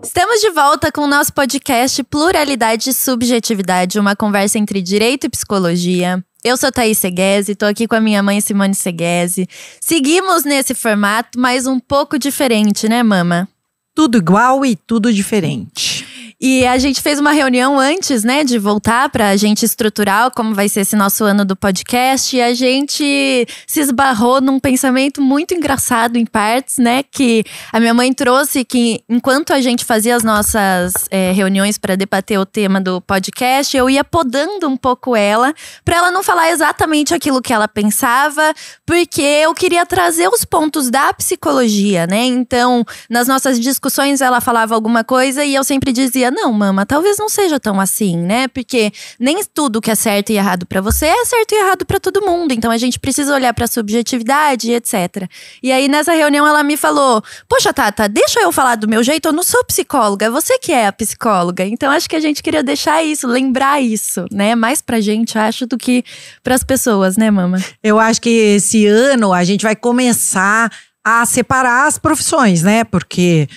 Estamos de volta com o nosso podcast Pluralidade e Subjetividade, uma conversa entre direito e psicologia. Eu sou Thaís Seghese, tô aqui com a minha mãe Simone Seghese. Seguimos nesse formato, mas um pouco diferente, né, mama? Tudo igual e tudo diferente. E a gente fez uma reunião antes, né, de voltar pra gente estruturar como vai ser esse nosso ano do podcast. E a gente se esbarrou num pensamento muito engraçado em partes, né, que a minha mãe trouxe que enquanto a gente fazia as nossas reuniões para debater o tema do podcast, eu ia podando um pouco ela, pra ela não falar exatamente aquilo que ela pensava, porque eu queria trazer os pontos da psicologia, né? Então, nas nossas discussões ela falava alguma coisa e eu sempre dizia: não, mama, talvez não seja tão assim, né? Porque nem tudo que é certo e errado pra você é certo e errado pra todo mundo. Então a gente precisa olhar pra subjetividade, etc. E aí nessa reunião ela me falou: poxa, Tata, deixa eu falar do meu jeito, eu não sou psicóloga, você que é a psicóloga. Então acho que a gente queria deixar isso, lembrar isso, né? Mais pra gente, acho, do que pras pessoas, né, mama? Eu acho que esse ano a gente vai começar a separar as profissões, né? Porque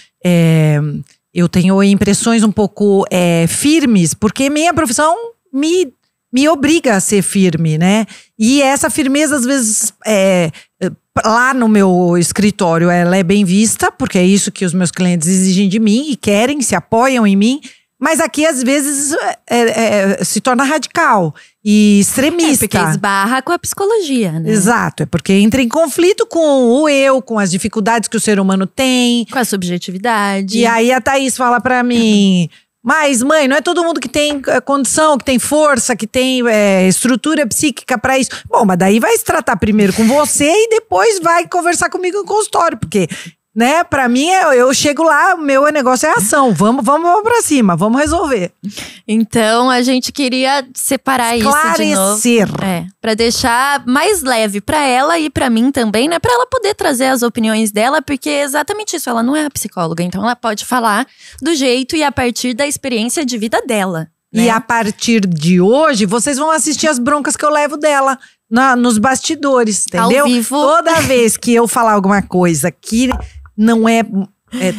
eu tenho impressões um pouco firmes, porque minha profissão me obriga a ser firme, né? E essa firmeza, às vezes, lá no meu escritório, ela é bem vista, porque é isso que os meus clientes exigem de mim e querem, se apoiam em mim. Mas aqui, às vezes, se torna radical e extremista. Porque esbarra com a psicologia, né? Exato, é porque entra em conflito com o eu, com as dificuldades que o ser humano tem. Com a subjetividade. E aí a Thaís fala pra mim: mas mãe, não é todo mundo que tem condição, que tem força, que tem estrutura psíquica pra isso. Bom, mas daí vai se tratar primeiro com você e depois vai conversar comigo no consultório, porque… né, pra mim, eu chego lá, o meu negócio é ação. Vamos pra cima, vamos resolver. Então, a gente queria separar isso de novo. Esclarecer. Pra deixar mais leve pra ela e pra mim também, né? Pra ela poder trazer as opiniões dela, porque é exatamente isso. Ela não é a psicóloga, então ela pode falar do jeito e a partir da experiência de vida dela. Né? E a partir de hoje, vocês vão assistir as broncas que eu levo dela nos bastidores, entendeu? Ao vivo. Toda vez que eu falar alguma coisa que não é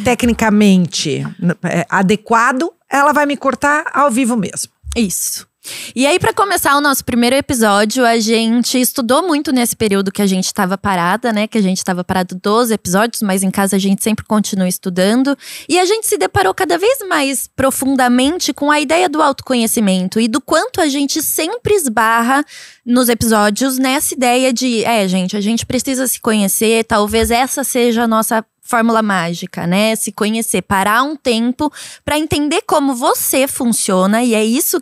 tecnicamente adequado, ela vai me cortar ao vivo mesmo. Isso. E aí, pra começar o nosso primeiro episódio, a gente estudou muito nesse período que a gente estava parada, né? Que a gente estava parado 12 episódios, mas em casa a gente sempre continua estudando. E a gente se deparou cada vez mais profundamente com a ideia do autoconhecimento e do quanto a gente sempre esbarra nos episódios nessa ideia de… gente, a gente precisa se conhecer, talvez essa seja a nossa fórmula mágica, né? Se conhecer, parar um tempo pra entender como você funciona. E é isso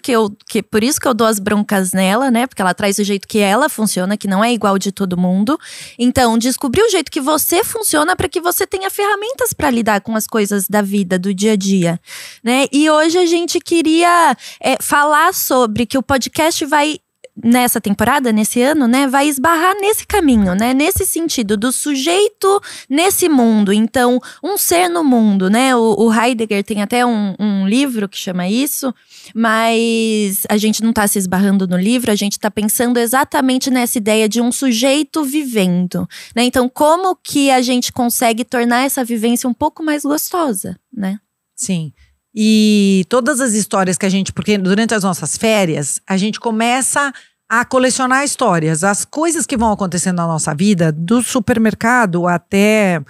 por isso que eu dou as broncas nela, né? Porque ela traz o jeito que ela funciona, que não é igual de todo mundo. Então, descobrir o jeito que você funciona pra que você tenha ferramentas pra lidar com as coisas da vida, do dia a dia, né? E hoje a gente queria falar sobre que o podcast vai… nessa temporada, nesse ano, né, vai esbarrar nesse caminho, né, nesse sentido do sujeito nesse mundo. Então, um ser no mundo, né, o Heidegger tem até um livro que chama isso, mas a gente não tá se esbarrando no livro, a gente tá pensando exatamente nessa ideia de um sujeito vivendo, né, então como que a gente consegue tornar essa vivência um pouco mais gostosa, né? Sim. E todas as histórias que porque durante as nossas férias, a gente começa a colecionar histórias. As coisas que vão acontecendo na nossa vida, do supermercado até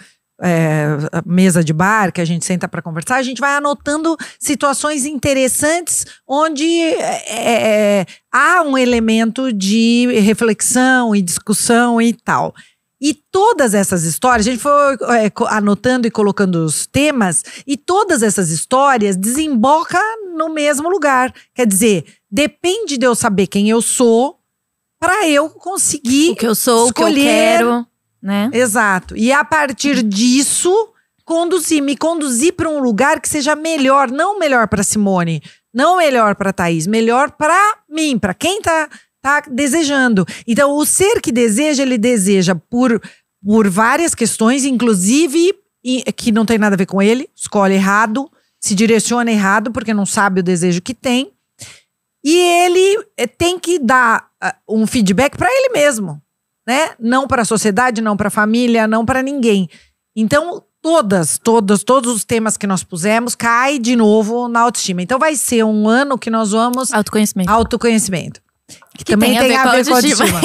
a mesa de bar, que a gente senta para conversar, a gente vai anotando situações interessantes onde há um elemento de reflexão e discussão e tal. E todas essas histórias, a gente foi anotando e colocando os temas, e todas essas histórias desembocam no mesmo lugar. Quer dizer, depende de eu saber quem eu sou para eu conseguir o que eu sou, escolher, o que eu quero, né? Exato. E a partir disso, me conduzir para um lugar que seja melhor, não melhor para Simone, não melhor para Thaís, melhor para mim, para quem tá desejando. Então, o ser que deseja, ele deseja por várias questões, inclusive que não tem nada a ver com ele, escolhe errado, se direciona errado porque não sabe o desejo que tem. E ele tem que dar um feedback para ele mesmo, né? Não para a sociedade, não para a família, não para ninguém. Então, todos os temas que nós pusemos cai de novo na autoestima. Então, vai ser um ano que nós vamos… Autoconhecimento. Que também tem a ver com a autoestima.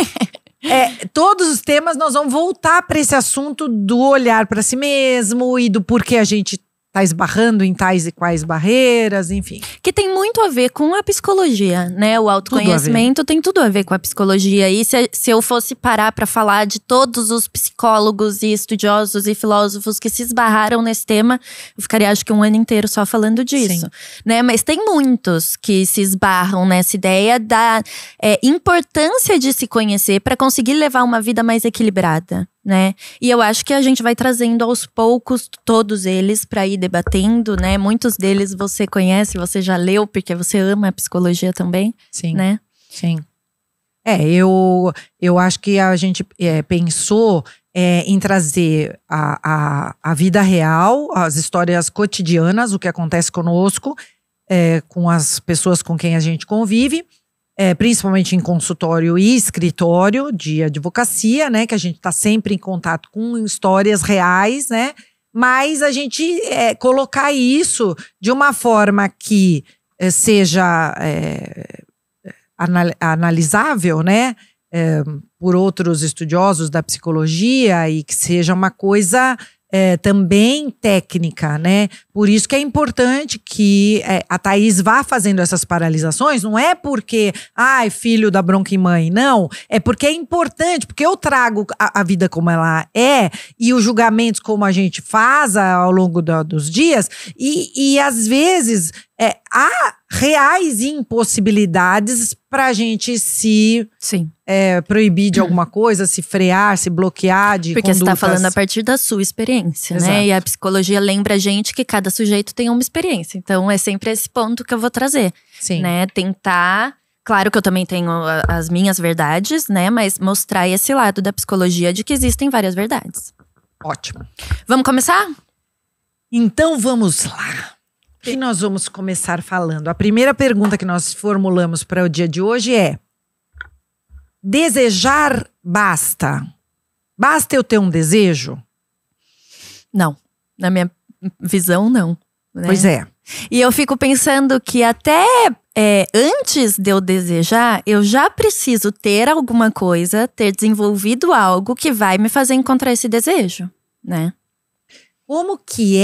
Todos os temas nós vamos voltar para esse assunto do olhar para si mesmo e do porquê a gente tá esbarrando em tais e quais barreiras, enfim. Que tem muito a ver com a psicologia, né? O autoconhecimento tem tudo a ver com a psicologia. E se eu fosse parar pra falar de todos os psicólogos e estudiosos e filósofos que se esbarraram nesse tema, eu ficaria acho que um ano inteiro só falando disso, né? Mas tem muitos que se esbarram nessa ideia da importância de se conhecer pra conseguir levar uma vida mais equilibrada, né? E eu acho que a gente vai trazendo aos poucos todos eles pra ir debatendo, né? Muitos deles você conhece, você já leu, porque você ama a psicologia também, né? Sim. Eu acho que a gente pensou em trazer a vida real, as histórias cotidianas, o que acontece conosco, com as pessoas com quem a gente convive, principalmente em consultório e escritório de advocacia, né? Que a gente está sempre em contato com histórias reais, né? Mas a gente colocar isso de uma forma que seja analisável, né? Por outros estudiosos da psicologia e que seja uma coisa também técnica, né? Por isso que é importante que a Thaís vá fazendo essas paralisações. Não é porque, filho da bronca em mãe, não. É porque é importante, porque eu trago a vida como ela é e os julgamentos como a gente faz ao longo dos dias. E às vezes há reais impossibilidades pra gente se proibir de alguma coisa, se frear, se bloquear de Porque condutas. você tá falando a partir da sua experiência, Exato. né? E a psicologia lembra a gente que cada sujeito tem uma experiência. Então é sempre esse ponto que eu vou trazer, né? Tentar… Claro que eu também tenho as minhas verdades, né? Mas mostrar esse lado da psicologia de que existem várias verdades. Ótimo. Vamos começar? Então vamos lá. O que nós vamos começar falando? A primeira pergunta que nós formulamos para o dia de hoje é: desejar basta? Basta eu ter um desejo? Não. Na minha visão, não. Né? Pois é. E eu fico pensando que até antes de eu desejar, eu já preciso ter alguma coisa, ter desenvolvido algo que vai me fazer encontrar esse desejo, né? Como que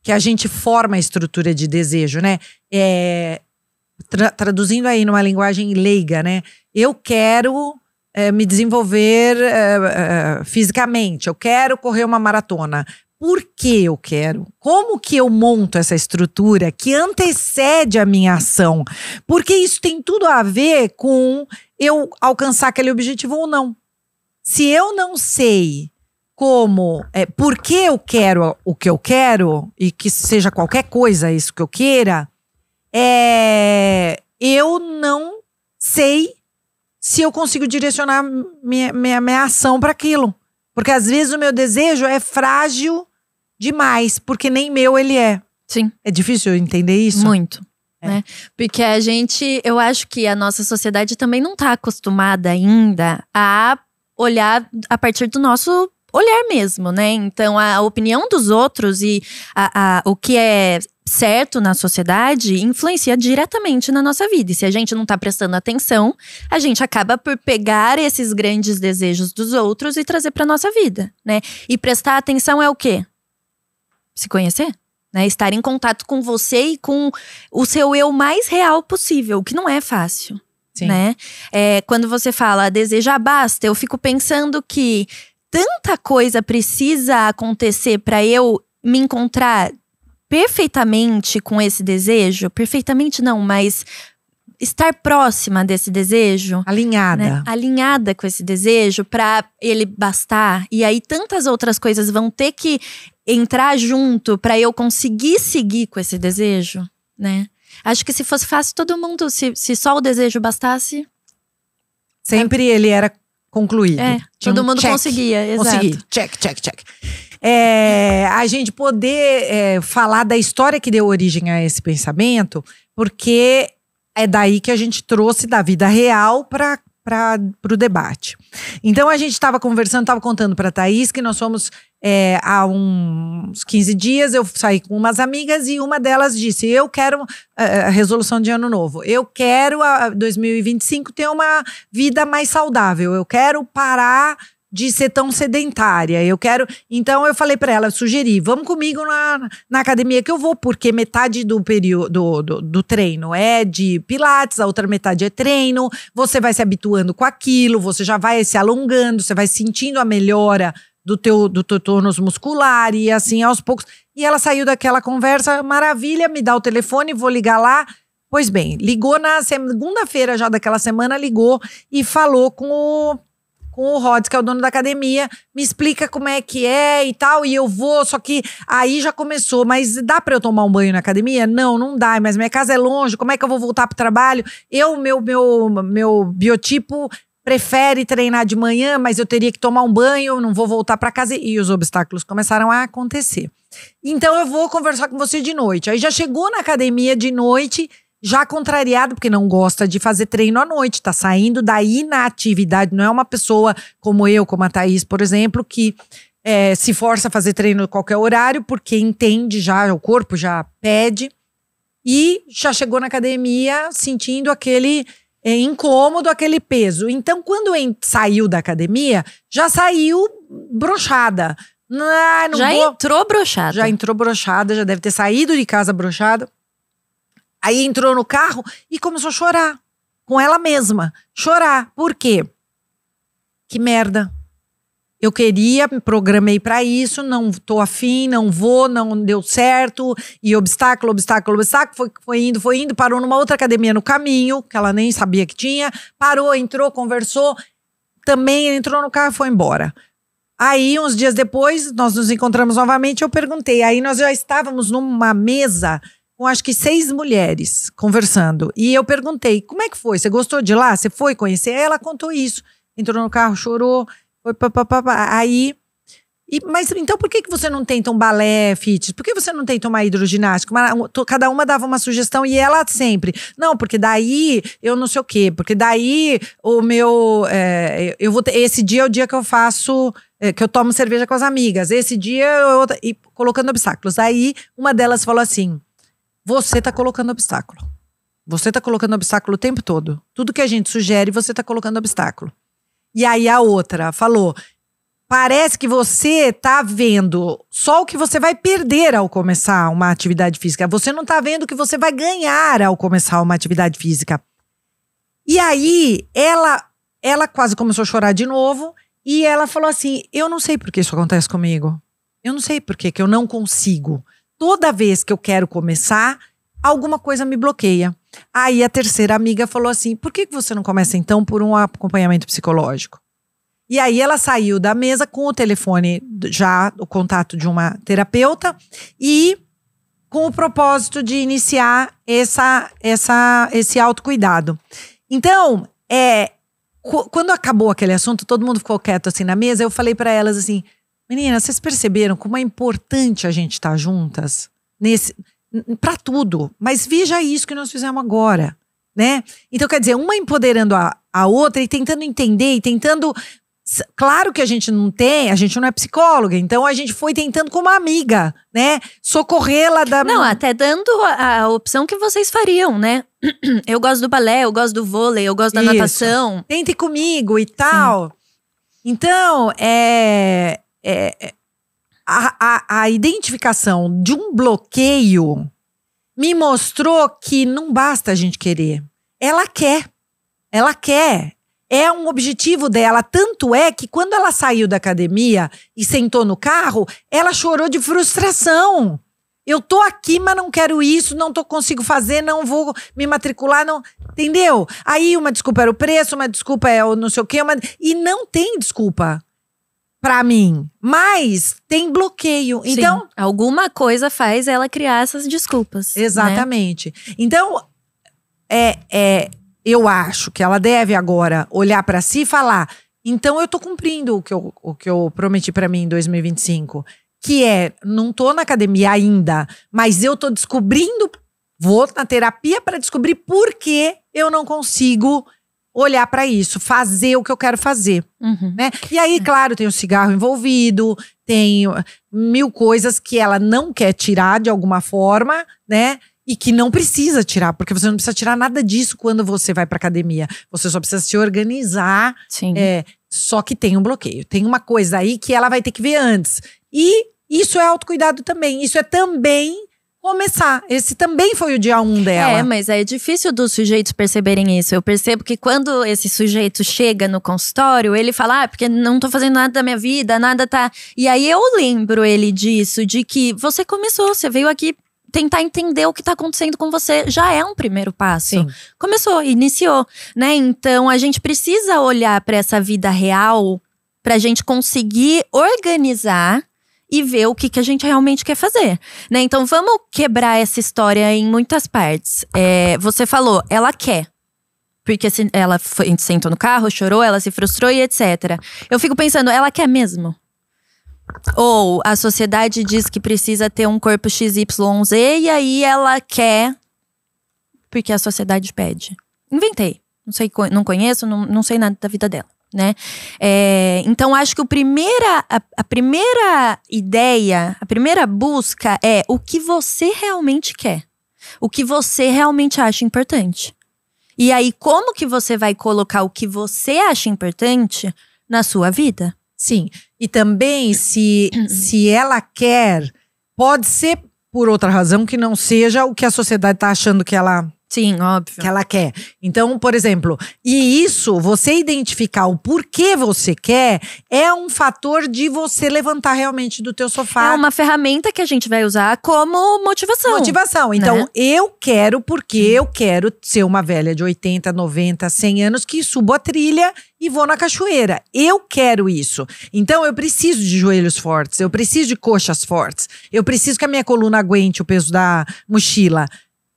a gente forma a estrutura de desejo, né? Traduzindo aí numa linguagem leiga, né? Eu quero me desenvolver fisicamente, eu quero correr uma maratona. Por que eu quero? Como que eu monto essa estrutura que antecede a minha ação? Porque isso tem tudo a ver com eu alcançar aquele objetivo ou não. Se eu não sei por que eu quero o que eu quero, e que seja qualquer coisa isso que eu queira, eu não sei se eu consigo direcionar minha ação para aquilo. Porque às vezes o meu desejo é frágil demais, porque nem meu ele é. Sim. É difícil entender isso? Muito. Né? Porque eu acho que a nossa sociedade também não tá acostumada ainda a olhar a partir do nosso olhar mesmo, né? Então a opinião dos outros e o que é certo na sociedade influencia diretamente na nossa vida. E se a gente não tá prestando atenção, a gente acaba por pegar esses grandes desejos dos outros e trazer pra nossa vida, né? E prestar atenção é o quê? Se conhecer, né? Estar em contato com você e com o seu eu mais real possível, o que não é fácil, né? Quando você fala desejar basta, eu fico pensando que tanta coisa precisa acontecer pra eu me encontrar perfeitamente com esse desejo. Perfeitamente não, mas estar próxima desse desejo. Alinhada. Né? Alinhada com esse desejo pra ele bastar. E aí tantas outras coisas vão ter que entrar junto pra eu conseguir seguir com esse desejo, né? Acho que se fosse fácil, todo mundo, se só o desejo bastasse… Sempre ele era concluído. Todo mundo conseguia, exato. Consegui, check. A gente poder falar da história que deu origem a esse pensamento, porque é daí que a gente trouxe da vida real para o debate. Então a gente estava conversando, estava contando para a Thaís que nós fomos há uns 15 dias, eu saí com umas amigas e uma delas disse, eu quero a resolução de ano novo, eu quero a 2025 ter uma vida mais saudável, eu quero parar de ser tão sedentária, eu quero… Então eu falei para ela, eu sugeri, vamos comigo na academia que eu vou, porque metade do período do treino é de pilates, a outra metade é treino, você vai se habituando com aquilo, você já vai se alongando, você vai sentindo a melhora do teu tônus muscular e assim aos poucos. E ela saiu daquela conversa, maravilha, me dá o telefone, vou ligar lá. Pois bem, ligou na segunda-feira já daquela semana, ligou e falou com o Rods, que é o dono da academia, me explica como é que é e tal, e eu vou, só que aí já começou, mas dá pra eu tomar um banho na academia? Não dá, mas minha casa é longe, como é que eu vou voltar pro trabalho? Meu biotipo prefere treinar de manhã, mas eu teria que tomar um banho, não vou voltar pra casa, e os obstáculos começaram a acontecer. Então eu vou conversar com você de noite. Aí já chegou na academia de noite, já contrariado, porque não gosta de fazer treino à noite, tá saindo da inatividade, não é uma pessoa como eu, como a Thaís, por exemplo, que se força a fazer treino a qualquer horário, porque entende já, o corpo já pede, e já chegou na academia sentindo aquele incômodo, aquele peso. Então, quando saiu da academia, já saiu broxada. Entrou broxada. Já entrou broxada, já deve ter saído de casa broxada. Aí entrou no carro e começou a chorar. Com ela mesma. Chorar. Por quê? Que merda. Eu queria, me programei pra isso, não tô afim, não vou, não deu certo. E obstáculo, foi indo, parou numa outra academia no caminho, que ela nem sabia que tinha. Parou, entrou, conversou. Também entrou no carro e foi embora. Aí, uns dias depois, nós nos encontramos novamente, eu perguntei. Aí nós já estávamos numa mesa com acho que 6 mulheres conversando. E eu perguntei, como é que foi? Você gostou de lá? Você foi conhecer? Ela contou isso. Entrou no carro, chorou. Foi Aí… Mas então por que você não tenta um balé fitness? Por que você não tenta uma hidroginástica? Cada uma dava uma sugestão e ela sempre… Não, porque daí eu não sei o quê. Porque daí o meu… esse dia é o dia que eu faço… que eu tomo cerveja com as amigas. Esse dia… e colocando obstáculos. Aí uma delas falou assim… Você tá colocando obstáculo. Você tá colocando obstáculo o tempo todo. Tudo que a gente sugere, você tá colocando obstáculo. E aí a outra falou, parece que você tá vendo só o que você vai perder ao começar uma atividade física. Você não tá vendo o que você vai ganhar ao começar uma atividade física. E aí ela quase começou a chorar de novo e ela falou assim, eu não sei por que isso acontece comigo. Eu não sei por que eu não consigo. Toda vez que eu quero começar, alguma coisa me bloqueia. Aí a terceira amiga falou assim, por que você não começa então por um acompanhamento psicológico? E aí ela saiu da mesa com o telefone, já o contato de uma terapeuta, e com o propósito de iniciar esse autocuidado. Então, quando acabou aquele assunto, todo mundo ficou quieto assim na mesa, eu falei para elas assim, meninas, vocês perceberam como é importante a gente estar juntas? Para tudo. Mas veja isso que nós fizemos agora, né? Então, quer dizer, uma empoderando a outra e tentando entender e tentando… Claro que a gente não é psicóloga, então a gente foi tentando como amiga, né? Socorrê-la da… Não, até dando a opção que vocês fariam, né? Eu gosto do balé, eu gosto do vôlei, eu gosto da natação. Tente comigo e tal. Sim. Então, a identificação de um bloqueio me mostrou que não basta a gente querer. Ela quer. É um objetivo dela. Tanto é que quando ela saiu da academia e sentou no carro, ela chorou de frustração. Eu tô aqui, mas não quero isso, não consigo fazer, não vou me matricular, não… Entendeu? Aí uma desculpa era o preço, uma desculpa é o não sei o quê, e não tem desculpa. Pra mim, mas tem bloqueio. Sim, então, alguma coisa faz ela criar essas desculpas. Exatamente. Né? Então, eu acho que ela deve agora olhar pra si e falar, então eu tô cumprindo o que eu prometi pra mim em 2025, que não tô na academia ainda, mas eu tô descobrindo Vou na terapia para descobrir por que eu não consigo olhar para isso, fazer o que eu quero fazer, né? E aí, claro, tem o cigarro envolvido, tem mil coisas que ela não quer tirar de alguma forma, né? E que não precisa tirar, porque você não precisa tirar nada disso quando você vai pra academia. Você só precisa se organizar. Sim. Só que tem um bloqueio. Tem uma coisa aí que ela vai ter que ver antes. E isso é autocuidado também. Isso é também começar. Esse também foi o dia 1 dela. Mas é difícil dos sujeitos perceberem isso. Eu percebo que quando esse sujeito chega no consultório, ele fala, porque não tô fazendo nada da minha vida, nada tá… E aí eu lembro ele disso, de que você começou, você veio aqui tentar entender o que tá acontecendo com você. Já é um primeiro passo. Sim. Começou, iniciou, né? Então a gente precisa olhar pra essa vida real pra gente conseguir organizar e ver o que a gente realmente quer fazer, né? Então vamos quebrar essa história em muitas partes. Você falou, ela quer. Porque ela sentou no carro, chorou, ela se frustrou e etc. Eu fico pensando, ela quer mesmo? Ou a sociedade diz que precisa ter um corpo XYZ e aí ela quer porque a sociedade pede. Inventei. Não conheço, não sei nada da vida dela, né? Então acho que a primeira ideia, a primeira busca é o que você realmente quer. O que você realmente acha importante. E aí, como que você vai colocar o que você acha importante na sua vida? Sim. E também, se ela quer, pode ser por outra razão que não seja o que a sociedade tá achando que ela… Sim, óbvio. Que ela quer. Então, por exemplo, e isso, você identificar o porquê você quer, é um fator de você levantar realmente do teu sofá. É uma ferramenta que a gente vai usar como motivação. Motivação. Então, né? eu quero porque eu quero ser uma velha de 80, 90, 100 anos que subo a trilha e vou na cachoeira. Eu quero isso. Então, eu preciso de joelhos fortes, eu preciso de coxas fortes, eu preciso que a minha coluna aguente o peso da mochila.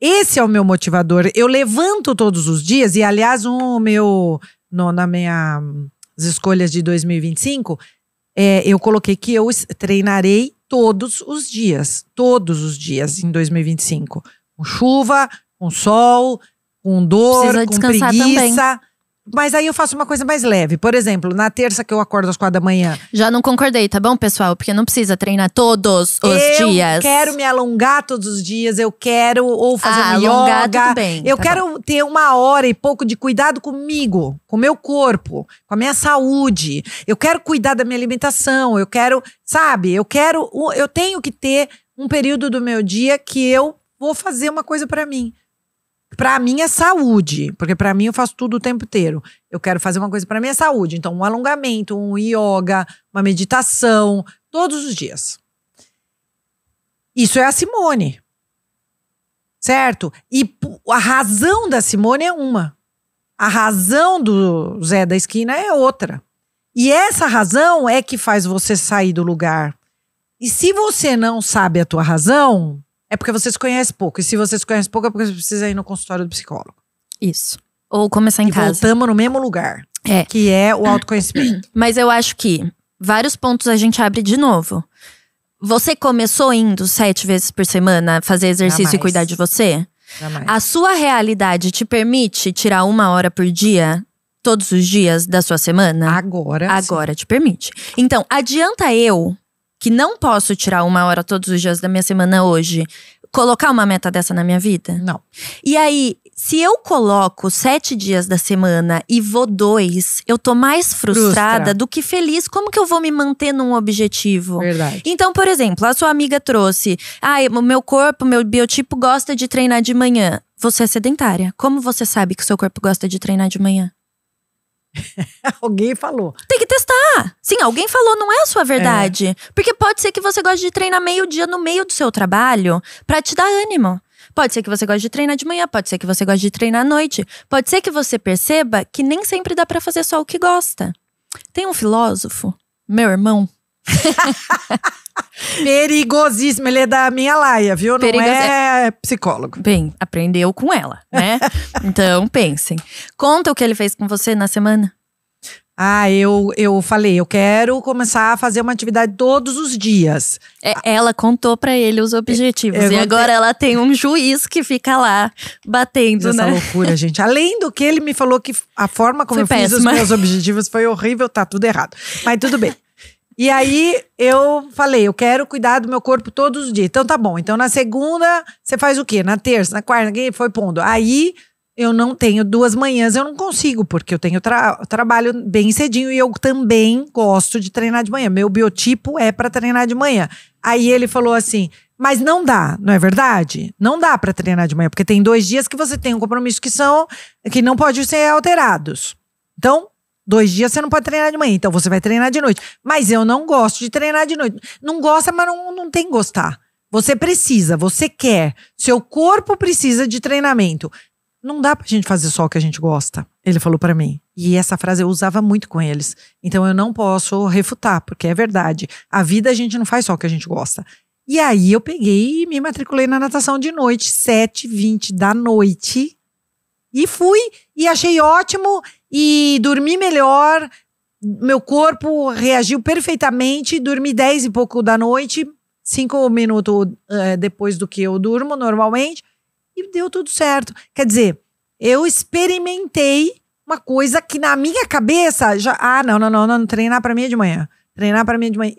Esse é o meu motivador. Eu levanto todos os dias, e aliás, nas minhas escolhas de 2025, eu coloquei que eu treinarei todos os dias em 2025. Com chuva, com sol, com dor, com preguiça. Também. Mas aí eu faço uma coisa mais leve. Por exemplo, na terça que eu acordo às 4 da manhã. Já não concordei, tá bom, pessoal? Porque não precisa treinar todos os dias. Eu quero me alongar todos os dias. Eu quero ou fazer um alongar, yoga. Tudo bem, eu quero ter 1 hora e pouco de cuidado comigo, com o meu corpo, com a minha saúde. Eu quero cuidar da minha alimentação. Eu quero, sabe? Eu tenho que ter um período do meu dia que eu vou fazer uma coisa pra mim. Pra minha saúde, porque pra mim eu faço tudo o tempo inteiro. Eu quero fazer uma coisa pra minha saúde. Então, um alongamento, um yoga, uma meditação, todos os dias. Isso é a Simone. Certo? E a razão da Simone é uma. A razão do Zé da esquina é outra. E essa razão é que faz você sair do lugar. E se você não sabe a tua razão… é porque você se conhece pouco. E se você se conhece pouco, é porque você precisa ir no consultório do psicólogo. Isso. Ou começar em casa. Voltamos no mesmo lugar. Que é o autoconhecimento. Mas eu acho que vários pontos a gente abre de novo. Você começou indo 7 vezes por semana fazer exercício Jamais. E cuidar de você? Jamais. A sua realidade te permite tirar 1 hora por dia, todos os dias da sua semana? Agora te permite. Então, adianta eu… que não posso tirar 1 hora todos os dias da minha semana hoje, colocar uma meta dessa na minha vida? Não. E aí, se eu coloco 7 dias da semana e vou 2, eu tô mais frustrada do que feliz. Como que eu vou me manter num objetivo? Verdade. Então, por exemplo, a sua amiga trouxe… o meu corpo, meu biotipo gosta de treinar de manhã. Você é sedentária. Como você sabe que o seu corpo gosta de treinar de manhã? Alguém falou. Tem que testar. Sim, alguém falou, não é a sua verdade. Porque pode ser que você goste de treinar meio-dia no meio do seu trabalho pra te dar ânimo. Pode ser que você goste de treinar de manhã, pode ser que você goste de treinar à noite. Pode ser que você perceba que nem sempre dá pra fazer só o que gosta. Tem um filósofo, meu irmão. Perigosíssimo, ele é da minha laia, viu? Não é psicólogo. Bem, aprendeu com ela, né? Então, pensem. Conta o que ele fez com você na semana. Eu falei, eu quero começar a fazer uma atividade todos os dias. Ela contou pra ele os objetivos. E agora ela tem um juiz que fica lá batendo, essa né? loucura, gente. Além do que ele me falou que a forma como Foi eu fiz os péssima. meus objetivos foi horrível, tá tudo errado. Mas tudo bem. E aí, eu falei, eu quero cuidar do meu corpo todos os dias. Então tá bom. Então na segunda, você faz o quê? Na terça, na quarta, foi pondo. Aí… eu não tenho 2 manhãs, eu não consigo, porque eu tenho trabalho bem cedinho e eu também gosto de treinar de manhã. Meu biotipo é pra treinar de manhã. Aí ele falou assim, mas não dá, não é verdade? Não dá pra treinar de manhã, porque tem 2 dias que você tem um compromisso que não pode ser alterados. Então, 2 dias você não pode treinar de manhã, então você vai treinar de noite. Mas eu não gosto de treinar de noite. Não gosta, mas não tem que gostar. Você precisa, você quer. Seu corpo precisa de treinamento. Não dá pra gente fazer só o que a gente gosta, ele falou pra mim. E essa frase eu usava muito com eles. Então eu não posso refutar, porque é verdade. A vida a gente não faz só o que a gente gosta. E aí eu peguei e me matriculei na natação de noite, 7h20 da noite. E fui, e achei ótimo, e dormi melhor. Meu corpo reagiu perfeitamente, dormi 10 e pouco da noite, 5 minutos depois do que eu durmo normalmente. E deu tudo certo. Quer dizer, eu experimentei uma coisa que na minha cabeça já… não, treinar pra mim é de manhã. Treinar pra mim é de manhã.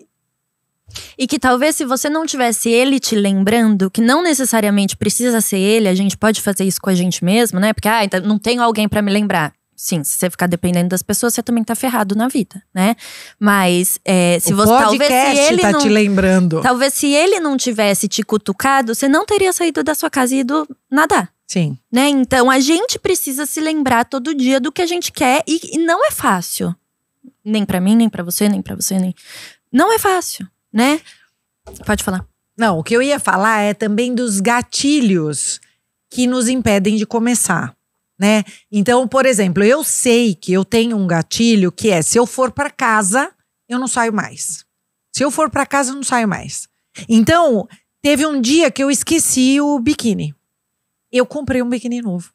E que talvez se você não tivesse ele te lembrando, que não necessariamente precisa ser ele, a gente pode fazer isso com a gente mesmo, né? Porque, então não tenho alguém pra me lembrar. Sim, se você ficar dependendo das pessoas, você também tá ferrado na vida, né? Mas se o você… talvez se ele tá não, te lembrando. Talvez se ele não tivesse te cutucado, você não teria saído da sua casa e ido nadar. Sim. Né? Então a gente precisa se lembrar todo dia do que a gente quer e não é fácil. Nem pra mim, nem pra você, nem pra você, nem… Não é fácil, né? Pode falar. Não, o que eu ia falar é também dos gatilhos que nos impedem de começar, né? Então, por exemplo, eu sei que eu tenho um gatilho que é, se eu for pra casa, eu não saio mais. Se eu for pra casa, eu não saio mais. Então, teve um dia que eu esqueci o biquíni. Eu comprei um biquíni novo.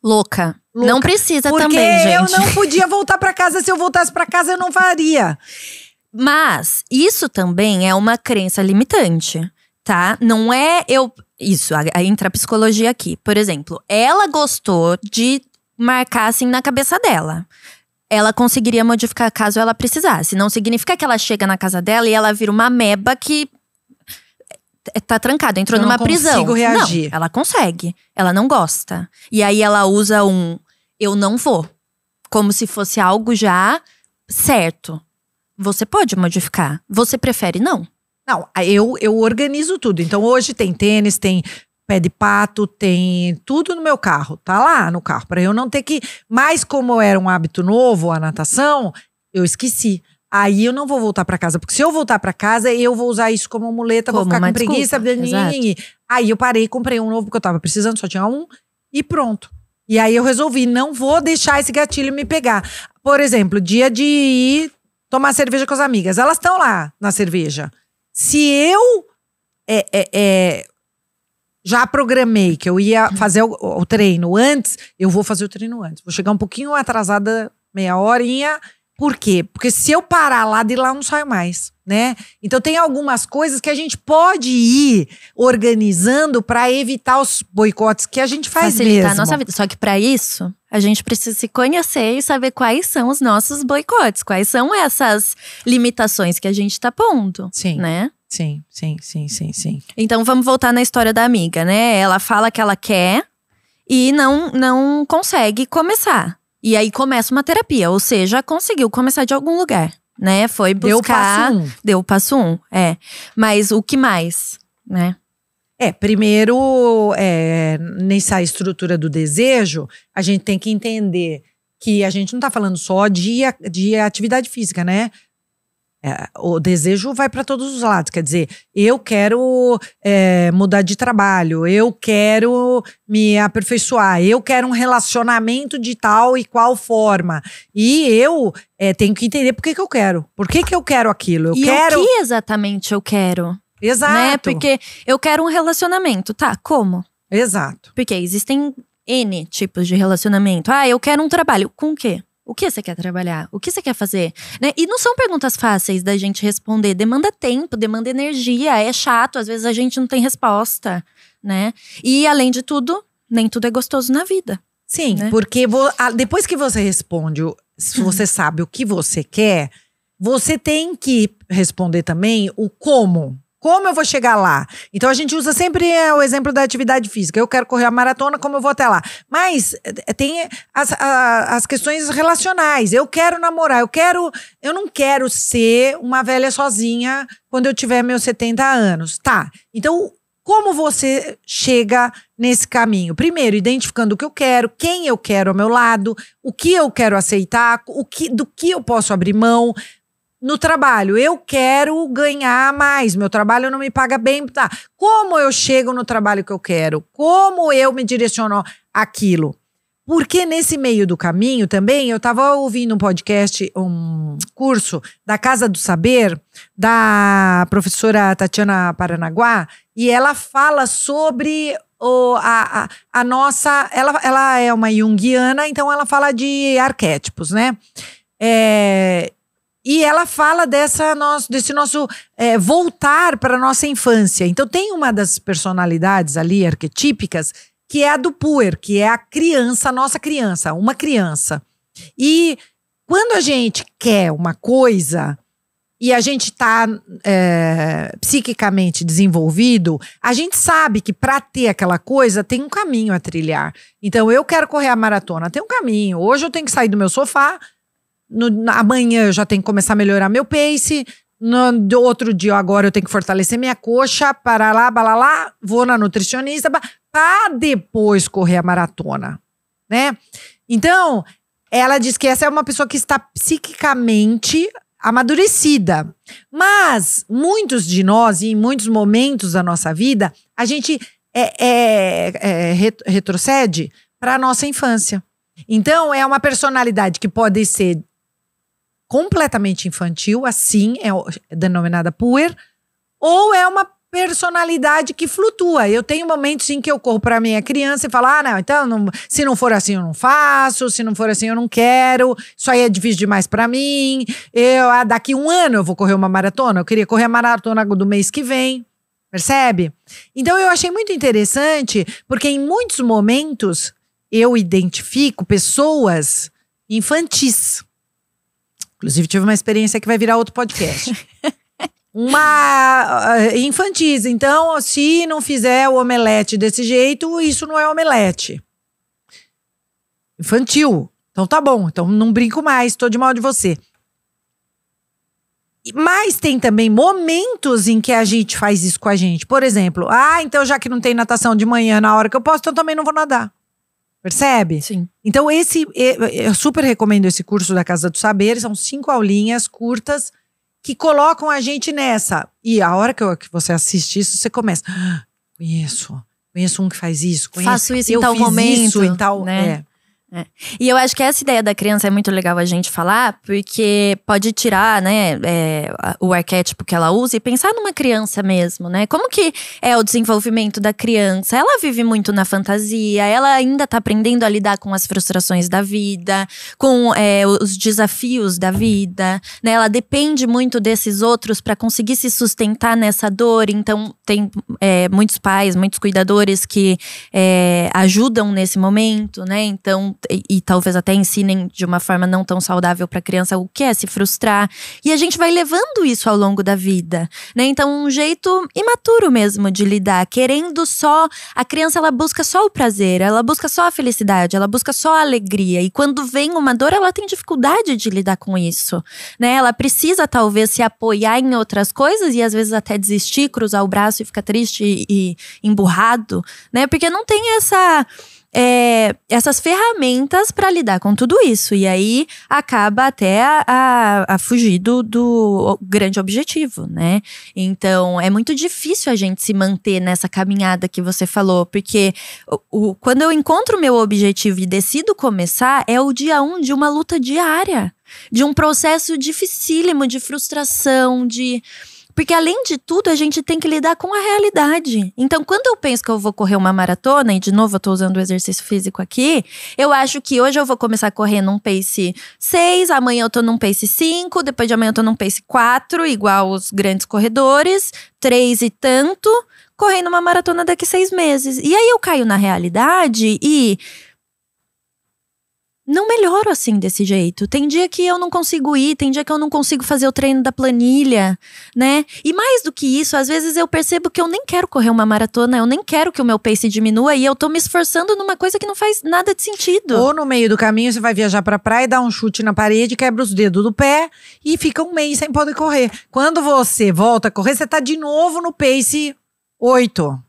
Louca. Não precisa porque também, gente. Eu não podia voltar pra casa. Se eu voltasse pra casa, eu não faria. Mas isso também é uma crença limitante, tá? Não é eu… Isso, entra a psicologia aqui. Por exemplo, ela gostou de marcar assim na cabeça dela. Ela conseguiria modificar caso ela precisasse. Não significa que ela chega na casa dela e ela vira uma ameba que tá trancada, entrou numa prisão. Eu não consigo reagir. Não, ela consegue. Ela não gosta. E aí ela usa eu não vou. Como se fosse algo já certo. Você pode modificar. Você prefere não? Não, eu organizo tudo. Então hoje tem tênis, tem pé de pato, tem tudo no meu carro. Tá lá no carro, pra eu não ter que… Mas como era um hábito novo, a natação, eu esqueci. Aí eu não vou voltar pra casa, porque se eu voltar pra casa, eu vou usar isso como muleta, vou ficar com preguiça. Aí eu parei, comprei um novo, porque eu tava precisando, só tinha um, e pronto. E aí eu resolvi, não vou deixar esse gatilho me pegar. Por exemplo, dia de ir tomar cerveja com as amigas. Elas estão lá na cerveja. Se eu já programei que eu ia fazer o treino antes, eu vou fazer o treino antes. Vou chegar um pouquinho atrasada, meia horinha. Por quê? Porque se eu parar lá, de lá eu não saio mais, né? Então tem algumas coisas que a gente pode ir organizando para evitar os boicotes que a gente faz facilitar mesmo. a nossa vida. Só que para isso, a gente precisa se conhecer e saber quais são os nossos boicotes. Quais são essas limitações que a gente tá pondo, Sim. né? Sim. Então vamos voltar na história da amiga, né? Ela fala que ela quer e não consegue começar. E aí começa uma terapia, ou seja, conseguiu começar de algum lugar, né? Foi buscar… Deu o passo 1, Mas o que mais, né? Primeiro, nessa estrutura do desejo, a gente tem que entender que a gente não tá falando só de atividade física, né? O desejo vai para todos os lados, quer dizer, eu quero mudar de trabalho, eu quero me aperfeiçoar, eu quero um relacionamento de tal e qual forma. E eu tenho que entender por que eu quero, por que eu quero aquilo. O que exatamente eu quero? Exato. Né? Porque eu quero um relacionamento, tá? Como? Exato. Porque existem N tipos de relacionamento. Eu quero um trabalho. Com o quê? O que você quer trabalhar? O que você quer fazer? Né? E não são perguntas fáceis da gente responder. Demanda tempo, demanda energia. É chato, às vezes a gente não tem resposta, né? E além de tudo, nem tudo é gostoso na vida. Sim, né? Porque depois que você responde, se você sabe o que você quer, você tem que responder também o como. Como eu vou chegar lá? Então a gente usa sempre o exemplo da atividade física. Eu quero correr a maratona, como eu vou até lá? Mas tem as questões relacionais. Eu quero namorar, eu não quero ser uma velha sozinha quando eu tiver meus 70 anos. Tá, então como você chega nesse caminho? Primeiro, identificando o que eu quero, quem eu quero ao meu lado, o que eu quero aceitar, do que eu posso abrir mão. No trabalho, eu quero ganhar mais, meu trabalho não me paga bem, tá? Como eu chego no trabalho que eu quero? Como eu me direciono àquilo? Porque nesse meio do caminho também, eu estava ouvindo um podcast, um curso da Casa do Saber, da professora Tatiana Paranaguá, e ela fala sobre a nossa… Ela é uma junguiana, então ela fala de arquétipos, né? E ela fala desse nosso voltar para a nossa infância. Então tem uma das personalidades ali, arquetípicas, que é a do puer, que é a criança, a nossa criança, uma criança. E quando a gente quer uma coisa e a gente está psiquicamente desenvolvido, a gente sabe que para ter aquela coisa tem um caminho a trilhar. Então eu quero correr a maratona, tem um caminho. Hoje eu tenho que sair do meu sofá, amanhã eu já tenho que começar a melhorar meu pace, no outro dia agora eu tenho que fortalecer minha coxa, para lá, balalá, vou na nutricionista para depois correr a maratona, né? Então, ela diz que essa é uma pessoa que está psiquicamente amadurecida, mas muitos de nós, em muitos momentos da nossa vida, a gente retrocede para a nossa infância. Então, é uma personalidade que pode ser completamente infantil, assim, é denominada puer, ou é uma personalidade que flutua. Eu tenho momentos em que eu corro para minha criança e falo, não, então, se não for assim eu não faço, se não for assim eu não quero, isso aí é difícil demais para mim, daqui 1 ano eu vou correr uma maratona, eu queria correr a maratona do mês que vem, percebe? Então eu achei muito interessante, porque em muitos momentos eu identifico pessoas infantis. Inclusive, tive uma experiência que vai virar outro podcast. Infantis. Então, se não fizer o omelete desse jeito, isso não é omelete. Infantil. Então tá bom. Então não brinco mais, tô de mal de você. Mas tem também momentos em que a gente faz isso com a gente. Por exemplo, então já que não tem natação de manhã na hora que eu posso, então também não vou nadar. Percebe? Sim. Então eu super recomendo esse curso da Casa do Saber. São 5 aulinhas curtas que colocam a gente nessa. E a hora que você assiste isso, você começa… Conheço um que faz isso. Faço isso em tal momento. Isso em tal… né? E eu acho que essa ideia da criança é muito legal a gente falar, porque pode tirar, né, o arquétipo que ela usa e pensar numa criança mesmo, né? Como que é o desenvolvimento da criança? Ela vive muito na fantasia, ela ainda tá aprendendo a lidar com as frustrações da vida, com os desafios da vida, né? Ela depende muito desses outros para conseguir se sustentar nessa dor. Então tem muitos pais, muitos cuidadores que ajudam nesse momento, né? Então e talvez até ensinem de uma forma não tão saudável para a criança o que é se frustrar. E a gente vai levando isso ao longo da vida, né? Então um jeito imaturo mesmo de lidar, querendo só… A criança, ela busca só o prazer, ela busca só a felicidade, ela busca só a alegria. E quando vem uma dor, ela tem dificuldade de lidar com isso, né? Ela precisa talvez se apoiar em outras coisas e às vezes até desistir, cruzar o braço e ficar triste e emburrado, né? Porque não tem essas ferramentas para lidar com tudo isso. E aí acaba até a fugir do grande objetivo, né? Então é muito difícil a gente se manter nessa caminhada que você falou, porque quando eu encontro o meu objetivo e decido começar, é o dia 1 de uma luta diária, de um processo dificílimo de frustração, Porque além de tudo, a gente tem que lidar com a realidade. Então, quando eu penso que eu vou correr uma maratona, e de novo eu tô usando o exercício físico aqui, eu acho que hoje eu vou começar a correr num pace 6, amanhã eu tô num pace 5, depois de amanhã eu tô num pace 4, igual os grandes corredores, 3 e tanto, correndo uma maratona daqui 6 meses. E aí eu caio na realidade e não melhoro assim desse jeito. Tem dia que eu não consigo ir, tem dia que eu não consigo fazer o treino da planilha, né? E mais do que isso, às vezes eu percebo que eu nem quero correr uma maratona, eu nem quero que o meu pace diminua e eu tô me esforçando numa coisa que não faz nada de sentido. Ou no meio do caminho você vai viajar pra praia, dá um chute na parede, quebra os dedos do pé e fica um mês sem poder correr. Quando você volta a correr, você tá de novo no pace 8.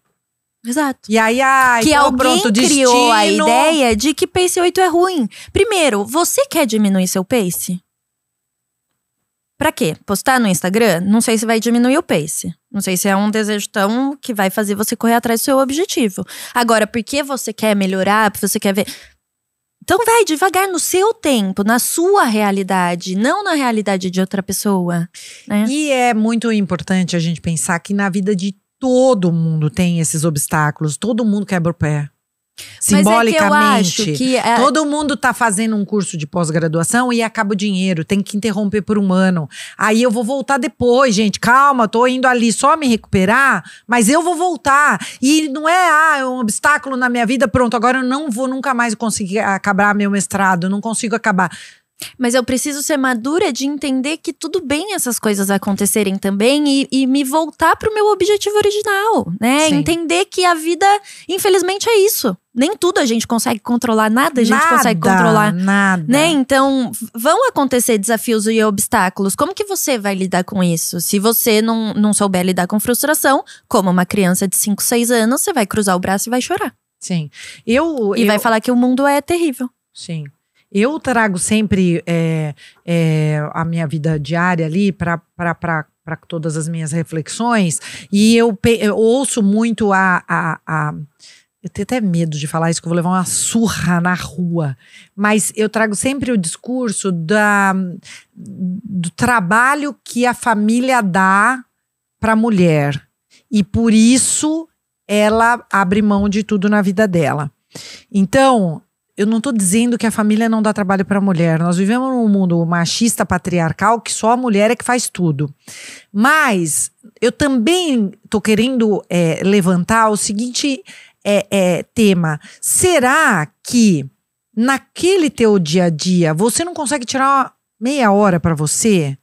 Exato. E aí, que então, alguém pronto, criou a destino. ideia de que pace 8 é ruim. Primeiro, você quer diminuir seu pace? Pra quê? Postar no Instagram? Não sei se vai diminuir o pace. Não sei se é um desejo tão que vai fazer você correr atrás do seu objetivo. Agora, porque você quer melhorar, porque você quer ver… Então vai devagar no seu tempo, na sua realidade, não na realidade de outra pessoa, né? E é muito importante a gente pensar que na vida de todo mundo tem esses obstáculos, todo mundo quebra o pé. Simbolicamente, mas é que eu acho que todo mundo tá fazendo um curso de pós-graduação e acaba o dinheiro, tem que interromper por um ano. Aí eu vou voltar depois, gente, calma, tô indo ali só me recuperar, mas eu vou voltar. E não é um obstáculo na minha vida, pronto, agora eu não vou nunca mais conseguir acabar meu mestrado, não consigo acabar. Mas eu preciso ser madura de entender que tudo bem essas coisas acontecerem também e me voltar pro meu objetivo original, né? Sim. Entender que a vida, infelizmente, é isso. Nem tudo a gente consegue controlar, nada a gente consegue controlar. Nada. Né? Então, vão acontecer desafios e obstáculos. Como que você vai lidar com isso? Se você não souber lidar com frustração, como uma criança de 5, 6 anos, você vai cruzar o braço e vai chorar. Sim. Vai falar que o mundo é terrível. Sim. Eu trago sempre a minha vida diária ali para todas as minhas reflexões. E eu ouço muito eu tenho até medo de falar isso, que eu vou levar uma surra na rua. Mas eu trago sempre o discurso do trabalho que a família dá para a mulher. E por isso ela abre mão de tudo na vida dela. Então, eu não tô dizendo que a família não dá trabalho para a mulher. Nós vivemos num mundo machista, patriarcal, que só a mulher é que faz tudo. Mas eu também tô querendo levantar o seguinte tema. Será que naquele teu dia a dia você não consegue tirar meia hora para você?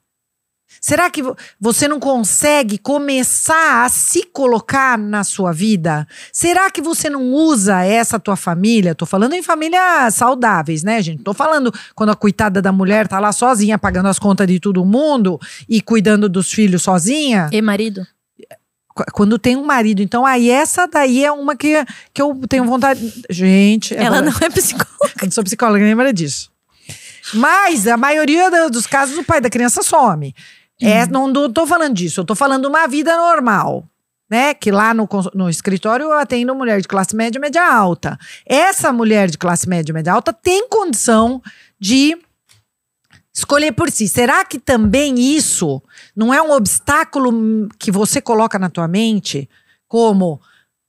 Será que você não consegue começar a se colocar na sua vida? Será que você não usa essa tua família? Tô falando em famílias saudáveis, né, gente? Tô falando quando a coitada da mulher tá lá sozinha, pagando as contas de todo mundo e cuidando dos filhos sozinha. E marido? Quando tem um marido. Então, aí essa daí é uma que eu tenho vontade… Gente… Ela não é psicóloga. Eu não sou psicóloga, lembra disso. Mas a maioria dos casos o pai da criança some. Não tô falando disso, eu tô falando uma vida normal, né? Que lá no escritório eu atendo mulher de classe média, média alta. Essa mulher de classe média, média alta tem condição de escolher por si. Será que também isso não é um obstáculo que você coloca na tua mente? Como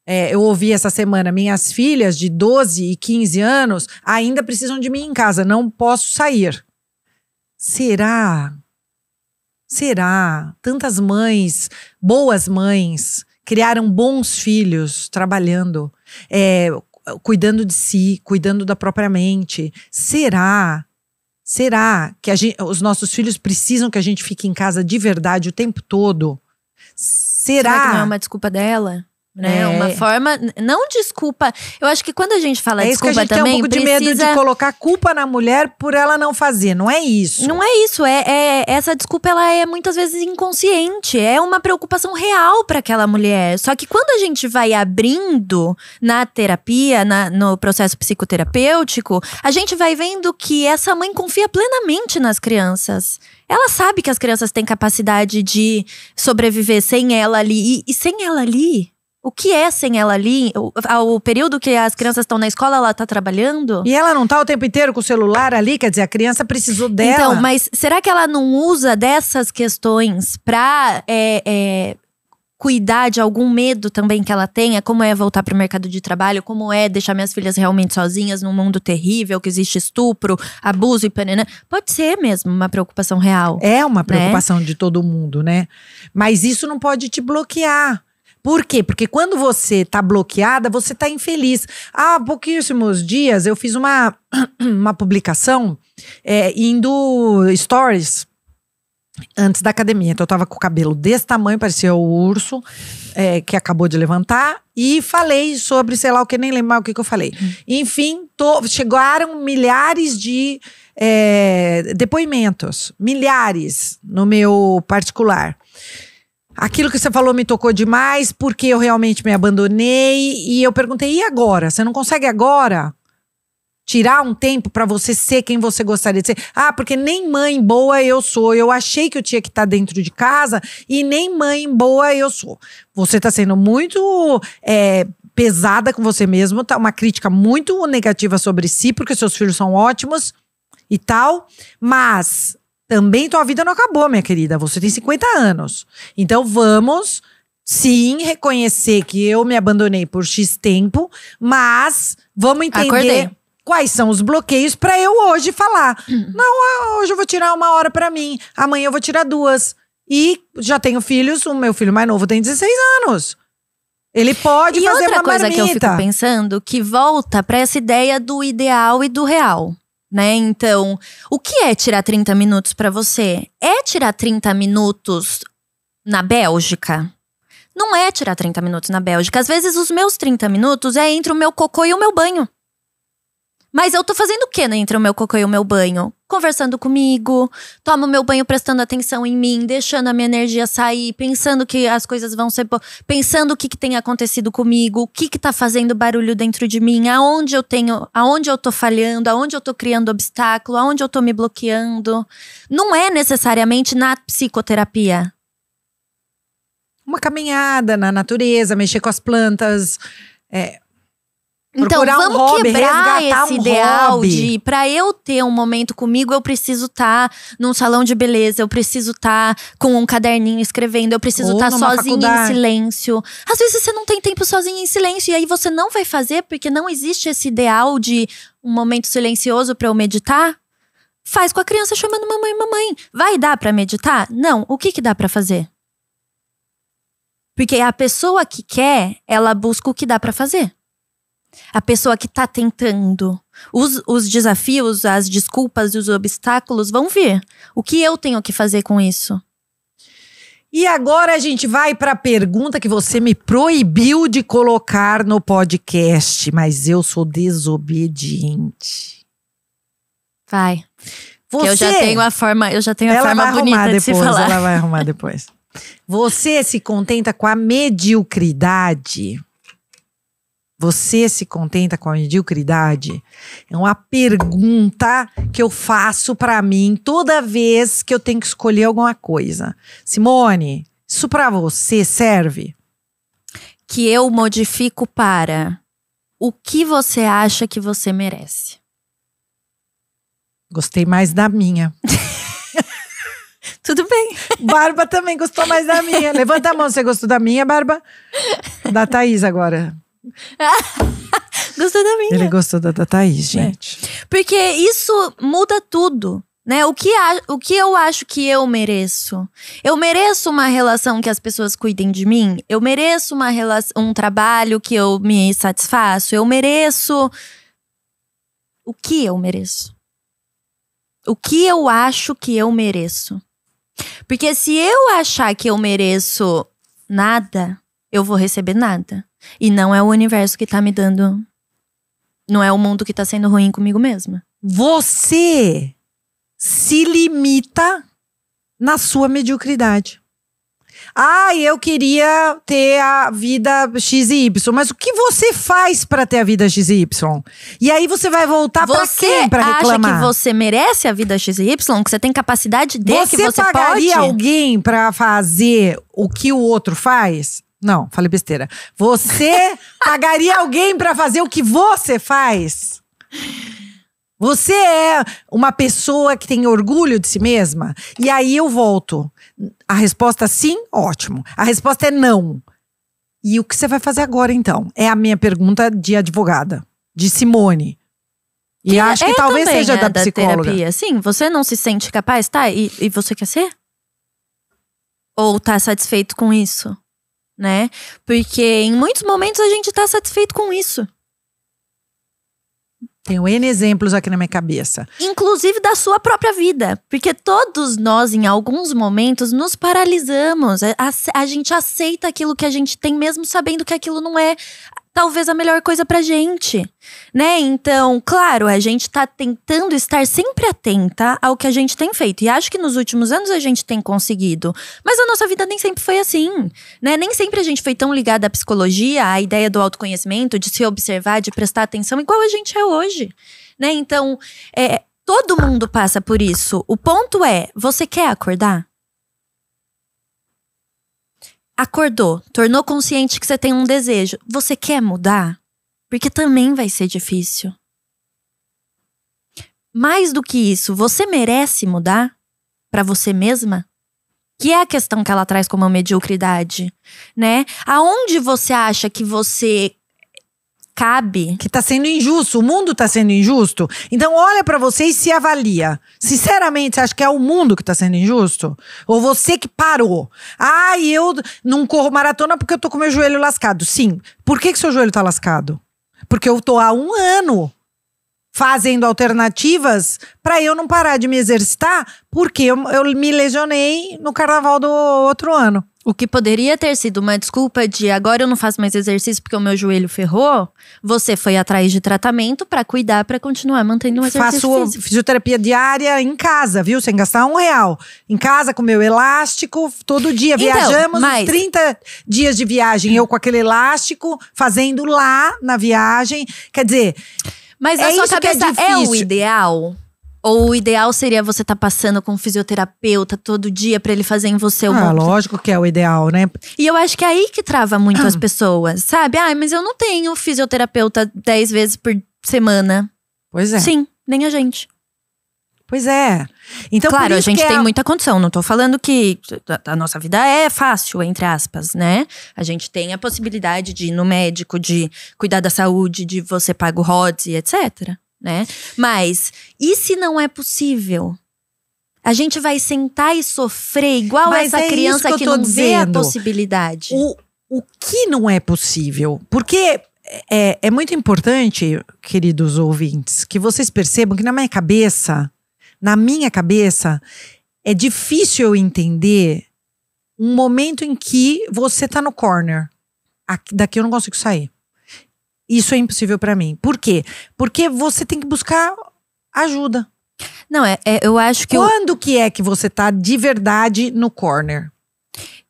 eu ouvi essa semana, minhas filhas de 12 e 15 anos ainda precisam de mim em casa, não posso sair. Será? Tantas mães, boas mães, criaram bons filhos, trabalhando, cuidando de si, cuidando da própria mente. Será que os nossos filhos precisam que a gente fique em casa de verdade o tempo todo? Será que não é uma desculpa dela? Né? Uma forma, não desculpa. Eu acho que quando a gente fala desculpa isso que a gente também, tem um pouco de medo de colocar culpa na mulher por ela não fazer. Não é isso. Não é isso. Essa desculpa, ela é muitas vezes inconsciente. É uma preocupação real para aquela mulher. Só que quando a gente vai abrindo na terapia, no processo psicoterapêutico, a gente vai vendo que essa mãe confia plenamente nas crianças. Ela sabe que as crianças têm capacidade de sobreviver sem ela ali. E sem ela ali, O que é sem ela ali? O período que as crianças estão na escola, ela tá trabalhando? E ela não tá o tempo inteiro com o celular ali? Quer dizer, a criança precisou dela. Então, mas será que ela não usa dessas questões pra cuidar de algum medo também que ela tenha? Como é voltar pro mercado de trabalho? Como é deixar minhas filhas realmente sozinhas num mundo terrível, que existe estupro, abuso e pananã? Pode ser mesmo uma preocupação real. É uma preocupação de todo mundo, né? Mas isso não pode te bloquear. Por quê? Porque quando você tá bloqueada, você tá infeliz. Há pouquíssimos dias eu fiz uma publicação indo stories antes da academia. Então eu tava com o cabelo desse tamanho, parecia o urso que acabou de levantar. E falei sobre, sei lá o que, nem lembro mais o que eu falei. Enfim, chegaram milhares de depoimentos. Milhares no meu particular. Aquilo que você falou me tocou demais, porque eu realmente me abandonei. E eu perguntei, e agora? Você não consegue agora tirar um tempo pra você ser quem você gostaria de ser? Ah, porque nem mãe boa eu sou. Eu achei que eu tinha que estar dentro de casa e nem mãe boa eu sou. Você tá sendo muito pesada com você mesmo. Tá uma crítica muito negativa sobre si, porque seus filhos são ótimos e tal. Mas também tua vida não acabou, minha querida. Você tem 50 anos. Então vamos, sim, reconhecer que eu me abandonei por X tempo. Mas vamos entender quais são os bloqueios pra eu hoje falar. Não, hoje eu vou tirar 1 hora pra mim. Amanhã eu vou tirar 2. E já tenho filhos. O meu filho mais novo tem 16 anos. Ele pode fazer uma marmita. E outra coisa que eu fico pensando, que volta pra essa ideia do ideal e do real. Né? Então, o que é tirar 30 minutos pra você? É tirar 30 minutos na Bélgica? Não é tirar 30 minutos na Bélgica. Às vezes os meus 30 minutos é entre o meu cocô e o meu banho. Mas eu tô fazendo o que entre o meu cocô e o meu banho? Conversando comigo, tomo meu banho prestando atenção em mim, deixando a minha energia sair, pensando que as coisas vão ser… Pensando o que tem acontecido comigo, o que tá fazendo barulho dentro de mim, aonde eu tô falhando, aonde eu tô criando obstáculo, aonde eu tô me bloqueando. Não é necessariamente na psicoterapia. Uma caminhada na natureza, mexer com as plantas… Então vamos quebrar esse ideal de pra eu ter um momento comigo, eu preciso estar num salão de beleza, eu preciso estar com um caderninho escrevendo, eu preciso estar sozinha em silêncio. Às vezes você não tem tempo sozinha em silêncio e aí você não vai fazer porque não existe esse ideal de um momento silencioso pra eu meditar. Faz com a criança chamando mamãe, mamãe. Vai dar pra meditar? Não. O que dá pra fazer? Porque a pessoa que quer, ela busca o que dá pra fazer. A pessoa que tá tentando, os desafios, as desculpas e os obstáculos vão vir. O que eu tenho que fazer com isso? E agora a gente vai pra pergunta que você me proibiu de colocar no podcast, mas eu sou desobediente. Vai. Porque eu já tenho a forma bonita de se falar. Ela vai arrumar depois. Você se contenta com a mediocridade? Você se contenta com a mediocridade? É uma pergunta que eu faço pra mim toda vez que eu tenho que escolher alguma coisa. Simone, isso pra você serve? Que eu modifico para o que você acha que você merece. Gostei mais da minha. Tudo bem. Barba também gostou mais da minha. Levanta a mão, você gostou da minha, Barba? Da Thaís agora. Gostou da minha. Ele gostou da Thaís, gente. Porque isso muda tudo, né? O que eu acho que eu mereço? Eu mereço uma relação que as pessoas cuidem de mim? Eu mereço um trabalho que eu me satisfaço? Eu mereço… O que eu mereço? O que eu acho que eu mereço? Porque se eu achar que eu mereço nada, eu vou receber nada. E não é o universo que tá me dando… Não é o mundo que tá sendo ruim comigo mesma. Você se limita na sua mediocridade. Eu queria ter a vida X e Y. Mas o que você faz pra ter a vida X e Y? E aí você vai voltar pra quem pra reclamar? Você acha que você merece a vida X e Y? Que você tem capacidade de, que você pagaria pode? Alguém pra fazer o que o outro faz? Não, falei besteira. Você pagaria alguém pra fazer o que você faz? Você é uma pessoa que tem orgulho de si mesma? E aí eu volto. A resposta sim, ótimo. A resposta é não. E o que você vai fazer agora, então? É a minha pergunta de advogada, de Simone. E acho que talvez seja da psicóloga. Terapia. Sim, você não se sente capaz, tá? E você quer ser? Ou tá satisfeito com isso? Né? Porque em muitos momentos a gente tá satisfeito com isso. Tenho N exemplos aqui na minha cabeça. Inclusive da sua própria vida. Porque todos nós, em alguns momentos, nos paralisamos. A gente aceita aquilo que a gente tem, mesmo sabendo que aquilo não é talvez a melhor coisa pra gente, né? Então, claro, a gente tá tentando estar sempre atenta ao que a gente tem feito. E acho que nos últimos anos a gente tem conseguido. Mas a nossa vida nem sempre foi assim, né? Nem sempre a gente foi tão ligada à psicologia, à ideia do autoconhecimento, de se observar, de prestar atenção, igual a gente é hoje, né? Então, todo mundo passa por isso. O ponto é, você quer acordar? Acordou, tornou consciente que você tem um desejo. Você quer mudar? Porque também vai ser difícil. Mais do que isso, você merece mudar pra você mesma? Que é a questão que ela traz como a mediocridade, né? Aonde você acha que você cabe? Que tá sendo injusto, o mundo tá sendo injusto. Então olha pra você e se avalia. Sinceramente, você acha que é o mundo que tá sendo injusto? Ou você que parou? Eu não corro maratona porque eu tô com meu joelho lascado. Sim. Por que seu joelho tá lascado? Porque eu tô há 1 ano fazendo alternativas pra eu não parar de me exercitar, porque eu me lesionei no carnaval do outro ano. O que poderia ter sido uma desculpa de agora eu não faço mais exercício porque o meu joelho ferrou, você foi atrás de tratamento pra cuidar, pra continuar mantendo um exercício Faço físico. fisioterapia diária em casa, viu? Sem gastar R$1. Em casa, com meu elástico, todo dia. Então, Viajamos mas- 30 dias de viagem, eu com aquele elástico, fazendo lá na viagem. Quer dizer, Mas na É sua isso que é cabeça é o difícil. ideal? Ou o ideal seria você estar passando com um fisioterapeuta todo dia pra ele fazer em você uma… lógico que é o ideal, né? E eu acho que é aí que trava muito as pessoas, sabe? Mas eu não tenho fisioterapeuta 10 vezes por semana. Pois é. Sim, nem a gente. Pois é. Então, por Claro, a isso gente que tem muita condição. Não tô falando que a nossa vida é fácil, entre aspas, né? A gente tem a possibilidade de ir no médico, de cuidar da saúde, de você paga o RODS, etc, né? Mas, e se não é possível? A gente vai sentar e sofrer igual Mas essa é criança isso que eu que tô não vê a dizendo. possibilidade. O que não é possível? Porque é muito importante, queridos ouvintes, que vocês percebam que na minha cabeça, é difícil eu entender um momento em que você tá no corner. Daqui eu não consigo sair. Isso é impossível pra mim. Por quê? Porque você tem que buscar ajuda. Não, eu acho que… Quando que é que você tá de verdade no corner?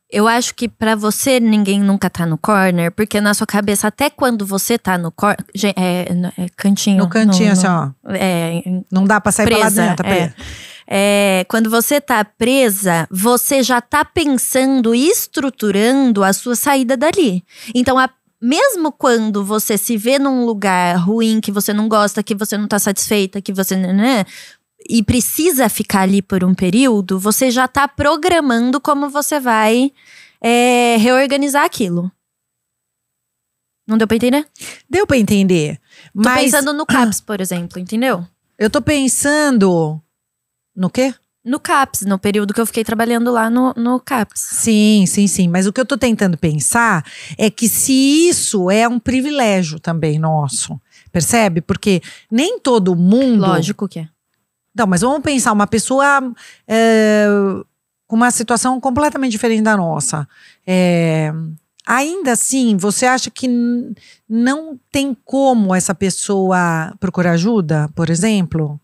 Eu acho que pra você ninguém nunca tá no corner, porque na sua cabeça, até quando você tá no corner… cantinho. No cantinho, assim, ó. Não dá pra sair pra lá Presa, dentro, tá presa. Quando você tá presa, você já tá pensando e estruturando a sua saída dali. Então, mesmo quando você se vê num lugar ruim, que você não gosta, que você não tá satisfeita, que você… e precisa ficar ali por um período, você já tá programando como você vai reorganizar aquilo. Não deu pra entender? Deu pra entender. Tô Mas pensando no CAPS, por exemplo, entendeu? eu tô pensando… No quê? No CAPS, no período que eu fiquei trabalhando lá no CAPS. Sim. Mas o que eu tô tentando pensar é que se isso é um privilégio também nosso. Percebe? Porque nem todo mundo… Lógico que é. Não, mas vamos pensar, uma pessoa com uma situação completamente diferente da nossa. Ainda assim, você acha que não tem como essa pessoa procurar ajuda, por exemplo?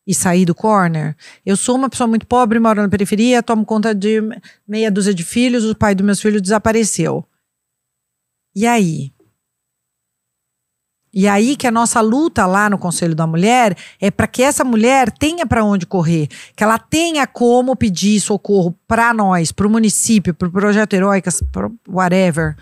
E sair do corner? Eu sou uma pessoa muito pobre, moro na periferia, tomo conta de meia dúzia de filhos, o pai dos meus filhos desapareceu. E aí? E aí que a nossa luta lá no Conselho da Mulher é para que essa mulher tenha para onde correr, que ela tenha como pedir socorro para nós, para o município, para o Projeto Heróicas, whatever.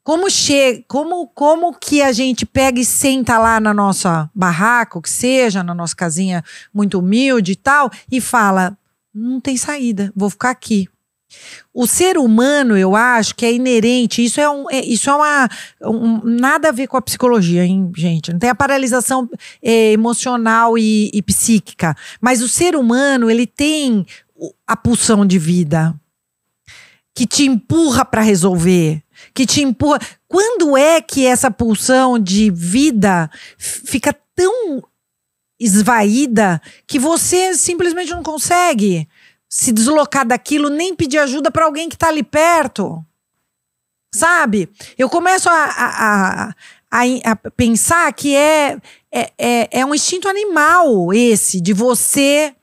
Como que a gente pega e senta lá na nossa barraca, que seja, na nossa casinha muito humilde e tal, e fala, não tem saída, vou ficar aqui. O ser humano, eu acho que é inerente, isso é nada a ver com a psicologia, hein, gente? Não tem a paralisação emocional e psíquica. Mas o ser humano, ele tem a pulsão de vida que te empurra para resolver, que te empurra. Quando é que essa pulsão de vida fica tão esvaída que você simplesmente não consegue se deslocar daquilo, nem pedir ajuda para alguém que tá ali perto, sabe? Eu começo a pensar que é um instinto animal esse, de você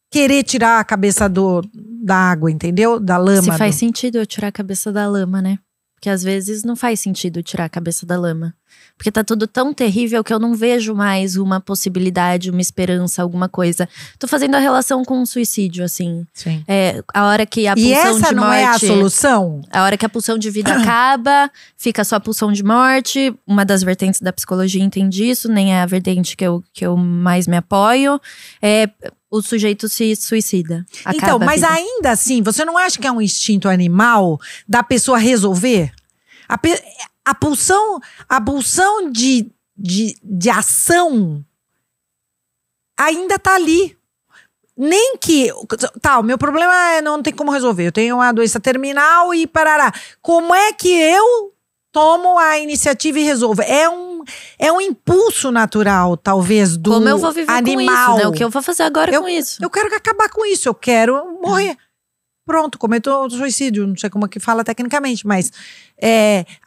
querer tirar a cabeça da água, entendeu? Da lama. Se faz sentido eu tirar a cabeça da lama, né? Porque às vezes não faz sentido tirar a cabeça da lama. Porque tá tudo tão terrível que eu não vejo mais uma possibilidade, uma esperança, alguma coisa. Tô fazendo a relação com o suicídio, assim. Sim. A hora que a pulsão de morte… E essa não é a solução? A hora que a pulsão de vida acaba, fica só a pulsão de morte. Uma das vertentes da psicologia entende isso, nem é a vertente que eu mais me apoio. O sujeito se suicida. Então, mas ainda assim, você não acha que é um instinto animal da pessoa resolver? A pulsão de ação ainda tá ali. Nem que… Tá, o meu problema é não tem como resolver. Eu tenho uma doença terminal e parará. Como é que eu tomo a iniciativa e resolvo? É um impulso natural, talvez, do animal. Como eu vou viver com isso, né? O que eu vou fazer agora com isso? Eu quero acabar com isso. Eu quero morrer. Pronto, cometo suicídio. Não sei como é que fala tecnicamente, mas…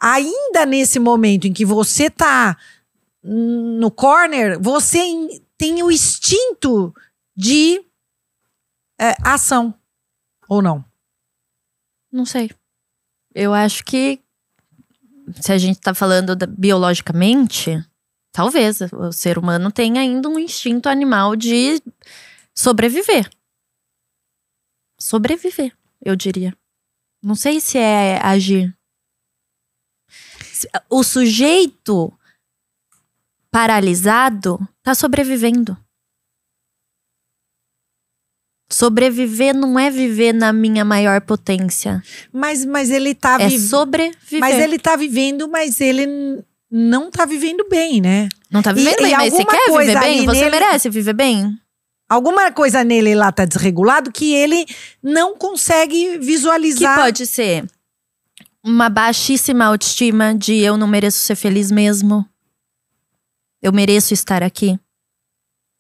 ainda nesse momento em que você tá no corner, você tem o instinto de ação. Ou não? Não sei. Eu acho que se a gente tá falando biologicamente, talvez o ser humano tenha ainda um instinto animal de sobreviver. Sobreviver, eu diria. Não sei se é agir. O sujeito paralisado tá sobrevivendo. Sobreviver não é viver na minha maior potência. Mas ele tá vivendo. É sobreviver. Mas ele tá vivendo, mas ele não tá vivendo bem, né? Não tá vivendo bem, mas você quer viver bem? Você merece viver bem? Alguma coisa nele lá tá desregulado que ele não consegue visualizar. Que pode ser uma baixíssima autoestima de eu não mereço ser feliz mesmo. Eu mereço estar aqui.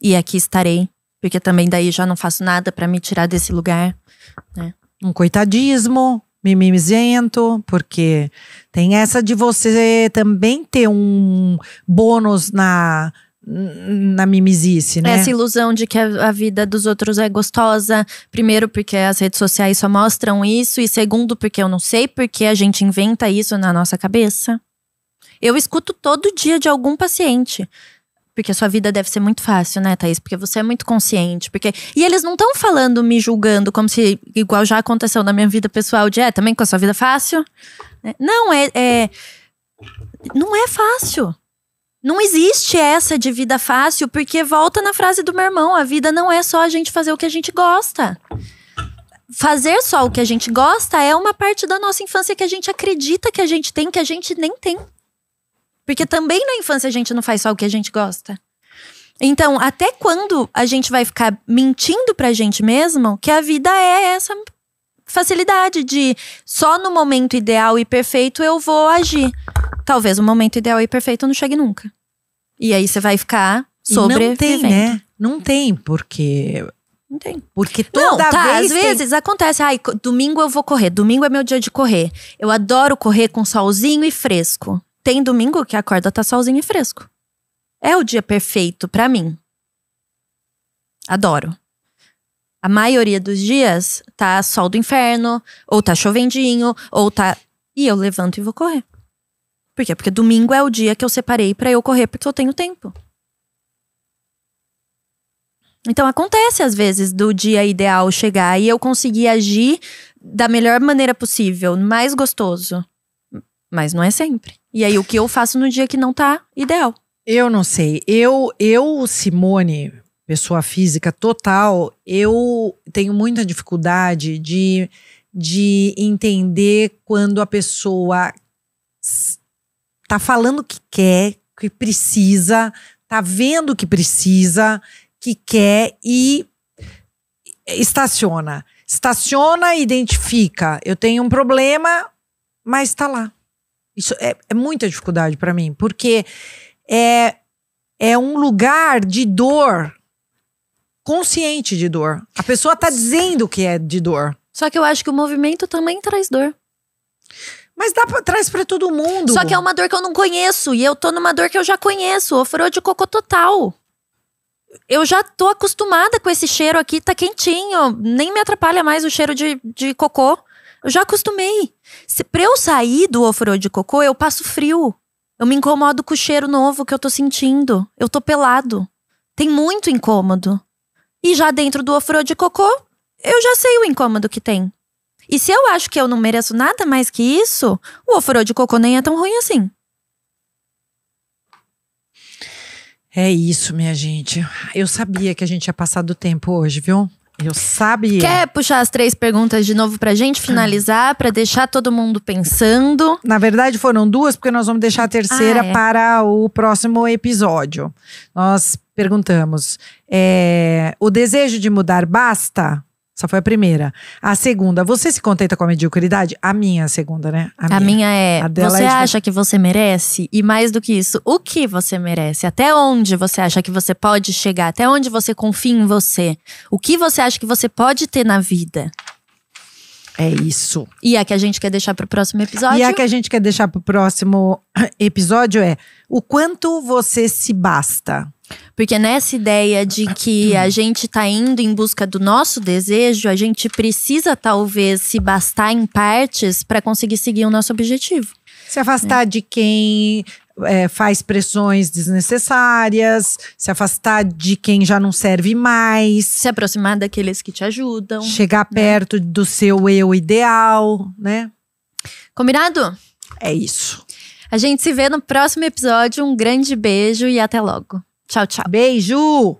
E aqui estarei. Porque também daí já não faço nada pra me tirar desse lugar, né? Um coitadismo, mimizento, porque tem essa de você também ter um bônus na mimizice, né? Essa ilusão de que a vida dos outros é gostosa. Primeiro, porque as redes sociais só mostram isso. E segundo, porque eu não sei porque a gente inventa isso na nossa cabeça. Eu escuto todo dia de algum paciente. Porque a sua vida deve ser muito fácil, né, Thaís? Porque você é muito consciente. E eles não estão falando, me julgando, como se… Igual já aconteceu na minha vida pessoal, de também com a sua vida fácil. Não, não é fácil. Não existe essa de vida fácil, porque volta na frase do meu irmão. A vida não é só a gente fazer o que a gente gosta. Fazer só o que a gente gosta é uma parte da nossa infância que a gente acredita que a gente tem, que a gente nem tem. Porque também na infância a gente não faz só o que a gente gosta. Então, até quando a gente vai ficar mentindo pra gente mesmo que a vida é essa facilidade de só no momento ideal e perfeito eu vou agir. Talvez o momento ideal e perfeito não chegue nunca. E aí você vai ficar sobrevivendo. Não tem, né? Não tem, porque… Não tem. Porque toda vez… Às vezes acontece, domingo eu vou correr. Domingo é meu dia de correr. Eu adoro correr com solzinho e fresco. Tem domingo que a corda tá solzinho e fresco. É o dia perfeito pra mim. Adoro. A maioria dos dias tá sol do inferno, ou tá chovendinho, ou tá… E eu levanto e vou correr. Por quê? Porque domingo é o dia que eu separei pra eu correr porque eu tenho tempo. Então acontece às vezes do dia ideal chegar e eu conseguir agir da melhor maneira possível, mais gostoso. Mas não é sempre. E aí o que eu faço no dia que não tá ideal? Eu não sei. Simone, pessoa física total, eu tenho muita dificuldade de entender quando a pessoa tá falando que quer, que precisa, tá vendo que precisa, que quer e estaciona. Estaciona e identifica. Eu tenho um problema, mas tá lá. Isso é muita dificuldade pra mim, porque é um lugar de dor, consciente de dor. A pessoa tá dizendo que é de dor. Só que eu acho que o movimento também traz dor. Mas traz pra todo mundo. Só que é uma dor que eu não conheço. E eu tô numa dor que eu já conheço. Ofurô de cocô total. Eu já tô acostumada com esse cheiro aqui, tá quentinho. Nem me atrapalha mais o cheiro de cocô. Eu já acostumei. Pra eu sair do ofurô de cocô, eu passo frio. Eu me incomodo com o cheiro novo que eu tô sentindo. Eu tô pelado. Tem muito incômodo. E já dentro do ofurô de cocô, eu já sei o incômodo que tem. E se eu acho que eu não mereço nada mais que isso, o ofurô de cocô nem é tão ruim assim. É isso, minha gente. Eu sabia que a gente ia passar do tempo hoje, viu? Eu sabia. Quer puxar as 3 perguntas de novo pra gente finalizar, pra deixar todo mundo pensando? Na verdade, foram 2, porque nós vamos deixar a terceira para o próximo episódio. Nós perguntamos: o desejo de mudar basta? Essa foi a primeira. A segunda, você se contenta com a mediocridade? A minha segunda, né? A minha é, você é acha que você merece? E mais do que isso, o que você merece? Até onde você acha que você pode chegar? Até onde você confia em você? O que você acha que você pode ter na vida? É isso. E a que a gente quer deixar pro próximo episódio? E a que a gente quer deixar pro próximo episódio é: o quanto você se basta? Porque nessa ideia de que a gente tá indo em busca do nosso desejo, a gente precisa talvez se bastar em partes para conseguir seguir o nosso objetivo. Se afastar de quem faz pressões desnecessárias, se afastar de quem já não serve mais. Se aproximar daqueles que te ajudam. Chegar perto do seu eu ideal, né? Combinado? É isso. A gente se vê no próximo episódio. Um grande beijo e até logo. Tchau, tchau. Beijo!